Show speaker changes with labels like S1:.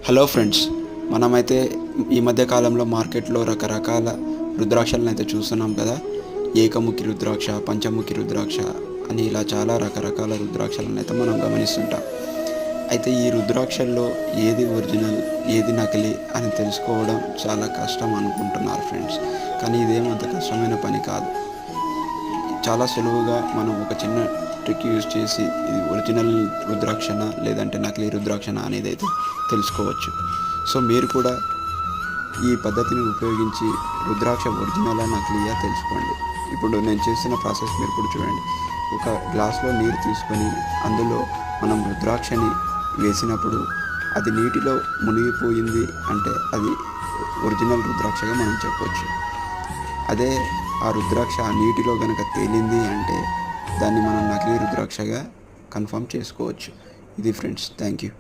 S1: Hello friends, మనమైతే ఈ మధ్య కాలంలో మార్కెట్లో రకరకాల రుద్రాక్షలను అయితే చూస్తున్నాం కదా. ఏకముఖి రుద్రాక్ష, పంచముఖి రుద్రాక్ష అని ఇలా చాలా రకరకాల రుద్రాక్షలను అయితే మనం గమనిస్తుంటాం. అయితే ఈ రుద్రాక్షల్లో ఏది ఒరిజినల్, ఏది నకిలీ అని తెలుసుకోవడం చాలా కష్టం అనుకుంటున్నారు ఫ్రెండ్స్. కానీ ఇదేమంత కష్టమైన పని కాదు. చాలా సులువుగా మనం ఒక చిన్న ట్రిక్ యూజ్ చేసి ఇది ఒరిజినల్ రుద్రాక్షణ లేదంటే నకిలీ రుద్రాక్షణ అనేది అయితే తెలుసుకోవచ్చు. సో మీరు కూడా ఈ పద్ధతిని ఉపయోగించి రుద్రాక్ష ఒరిజినలా నకిలీయా తెలుసుకోండి. ఇప్పుడు నేను చేసిన ప్రాసెస్ మీరు కూడా చూడండి. ఒక గ్లాస్లో నీరు తీసుకొని అందులో మనం రుద్రాక్షని వేసినప్పుడు అది నీటిలో మునిగిపోయింది అంటే అది ఒరిజినల్ రుద్రాక్షగా మనం చెప్పవచ్చు. అదే ఆ రుద్రాక్ష ఆ నీటిలో కనుక తేలింది అంటే దాన్ని మనం నకిలీ రుద్రాక్షగా కన్ఫర్మ్ చేసుకోవచ్చు. ఇది ఫ్రెండ్స్, థ్యాంక్ యూ.